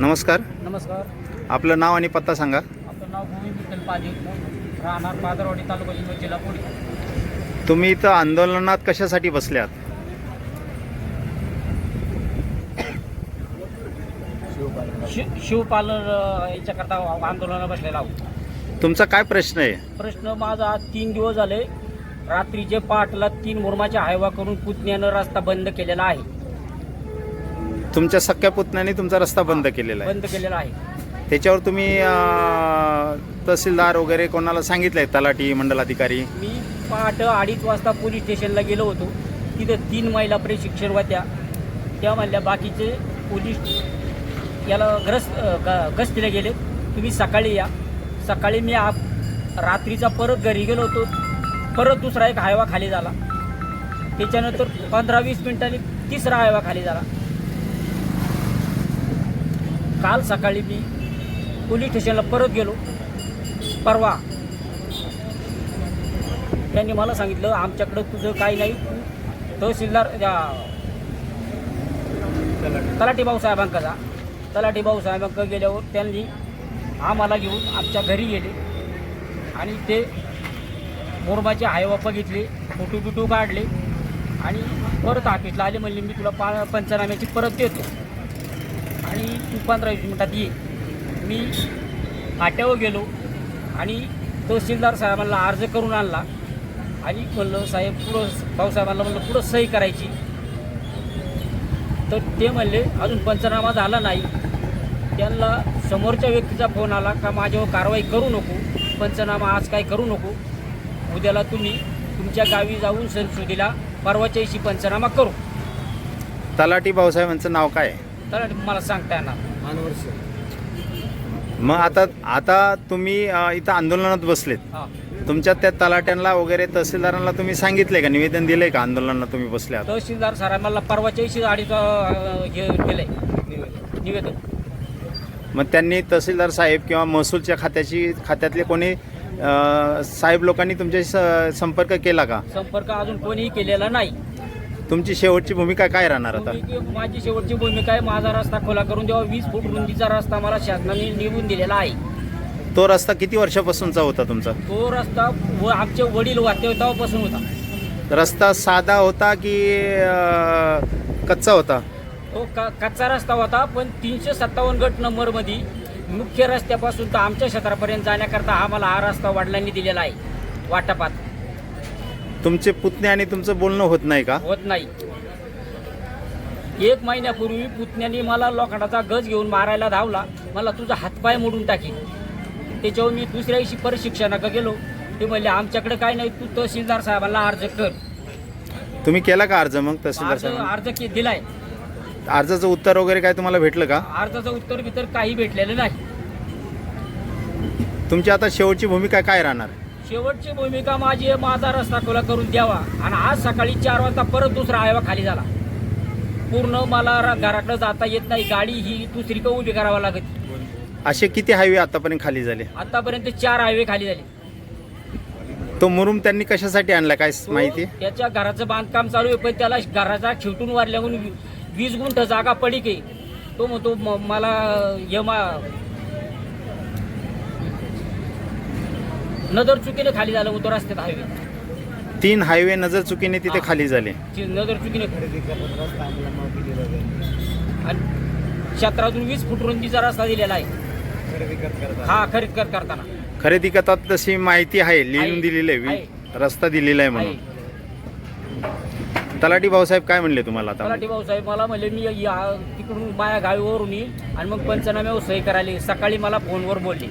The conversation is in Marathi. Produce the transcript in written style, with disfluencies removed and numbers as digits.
नमस्कार. नमस्कार. आपलं नाव आणि पत्ता सांगा. आपलं नाव गोविंद विठ्ठल पाजे, राहणार पादरवाडी, तालुका जुन्नर, जिल्हा पुणे. तुम्ही इथं आंदोलनात कशासाठी बसल्यात? शिवपालन याच्याकरता आंदोलनाला बसलेला आहोत. तुमचा काय प्रश्न आहे? प्रश्न माझा आज 3 दिवस झाले. रात्रीचे पहाटला 3 मुरमाच्या हायवा करून पुतण्यानं रस्ता बंद केलेला आहे. तुमच्या सख्या पुतण्याने तुमचा रस्ता बंद केलेला आहे. बंद केलेला आहे. त्याच्यावर तुम्ही तहसीलदार वगैरे कोणाला सांगितलंय? तलाठी, मंडलाधिकारी? मी पहाटे 2:30 वाजता पोलीस स्टेशनला गेलो होतो. तिथं 3 महिला प्रशिक्षण होत्या. त्या म्हणल्या बाकीचे पोलीस याला गस्तीला गेले, तुम्ही सकाळी या. सकाळी मी रात्रीचा परत घरी गेलो होतो. परत दुसरा एक हायवा खाली झाला. त्याच्यानंतर 15-20 मिनिटांनी तिसरा हायवा खाली झाला. काल सकाळी मी पोलीस स्टेशनला परत गेलो. परवा त्यांनी मला सांगितलं आमच्याकडं तुझं काही नाही, तहसीलदार तलाठी भाऊसाहेबांका जा. तलाठी भाऊसाहेबांकडे गेल्यावर त्यांनी आम्हाला घेऊन आमच्या घरी गेले आणि ते मुरमाचे हायवा बघितले, फोटो बिटो काढले आणि परत ऑफिसला आले. म्हणले मी तुला पंचनाम्याची परत देतो आणि तू 15-20 मिनिटात ये. मी फाट्यावर गेलो आणि तहसीलदार साहेबांना अर्ज करून आणला आणि म्हणलं साहेब पुढं, भाऊसाहेबांना म्हणलं पुढं सही करायची. तर ते म्हणले अजून पंचनामा झाला नाही. त्यांना समोरच्या व्यक्तीचा फोन आला का माझ्यावर कारवाई करू नको, पंचनामा आज काय करू नको, उद्याला तुम्ही तुमच्या गावी जाऊन संसदेला परवाच्या दिवशी पंचनामा करू. तलाठी भाऊसाहेबांचं नाव काय? तर मला सांगता येणार. मग आता तुम्ही इथं आंदोलनात बसलेत. हां, तुमच्या त्या तलाट्यांना वगैरे तहसीलदारांना तुम्ही सांगितलंय का, निवेदन दिलंय का आंदोलनाला तुम्ही बसले आहात? तहसीलदार साहेबांना परवाच्या दिवशी हे दिलंय निवेदन. मग त्यांनी तहसीलदार साहेब किंवा महसूलच्या खात्यातले कोणी साहेब लोकांनी तुमच्याशी संपर्क केला का? संपर्क अजून कोणीही केलेला नाही. तुमची शेवटची भूमिका काय राहणार आता? माझी शेवटची भूमिका आहे, माझा रस्ता खुला करून द्यावा. 20 फूट रुंदीचा रस्ता मला शासनाने निवडून दिलेला आहे. तो रस्ता किती वर्षापासूनचा होता तुमचा? तो रस्ता आमचे वडील वाटे तेव्हापासून होता. रस्ता साधा होता की कच्चा होता? तो कच्चा रस्ता होता, पण 357 गट नंबरमध्ये मुख्य रस्त्यापासून तर आमच्या क्षेत्रापर्यंत जाण्याकरता आम्हाला हा रस्ता वडिलांनी दिलेला आहे वाटपात. तुमचे पुतणे आणि तुमचं बोलणं होत नाही का? होत नाही. 1 महिन्यापूर्वी पुतण्याने मला लोखंडाचा गज घेऊन मारायला धावला. मला तुझा हातपाय मोडून टाकील. त्याच्यावर मी दुसऱ्या दिवशी प्रशिक्षणाला गेलो. ते म्हणले आमच्याकडे काय नाही, तू तहसीलदार साहेबांना अर्ज कर. तुम्ही केला का अर्ज? मग तहसीलदार साहेब अर्ज दिलाय. अर्जाचं उत्तर वगैरे काय तुम्हाला भेटलं का? अर्जाचं उत्तर काही भेटलेलं नाही. तुमची आता शेवटची भूमिका काय राहणार? शेवटची भूमिका माझी आहे, माझा रस्ता खुला करून द्यावा. आणि आज सकाळी 4 वाजता परत दुसरा हायवा खाली झाला. पूर्ण मला घराकडे जाता येत नाही. गाडी ही दुसरीकडे उभी करावा लागत. असे किती हायवे आतापर्यंत खाली झाले? आतापर्यंत 4 हायवे खाली झाले. तो मुरुम त्यांनी कशासाठी आणला काय माहिती? त्याच्या घराचं बांधकाम चालू आहे, पण त्याला घराचा खिवटून वारल्याहून 20 गुंठ जागा पडीक आहे. तो म्हणतो मला नजर चुकीने खाली झालं होतं रस्त्यात हायवे. 3 हायवे नजर चुकीने तिथे खाली झाले. नजर चुकीने आणि क्षेत्रातून 20 फूट रुंदीचा रस्ता दिलेला आहे. हा, खरेदी करताना खरेदी करतात तशी माहिती आहे, लिहून दिलेली आहे, रस्ता दिलेला आहे म्हणून. तलाठी भाऊसाहेब काय म्हणले तुम्हाला आता? तलाठी भाऊसाहेब मला म्हणले मी तिकडून माझ्या गावीवरून येईल आणि मग पंचनाम्यावर सही करायला. सकाळी मला फोनवर बोलले.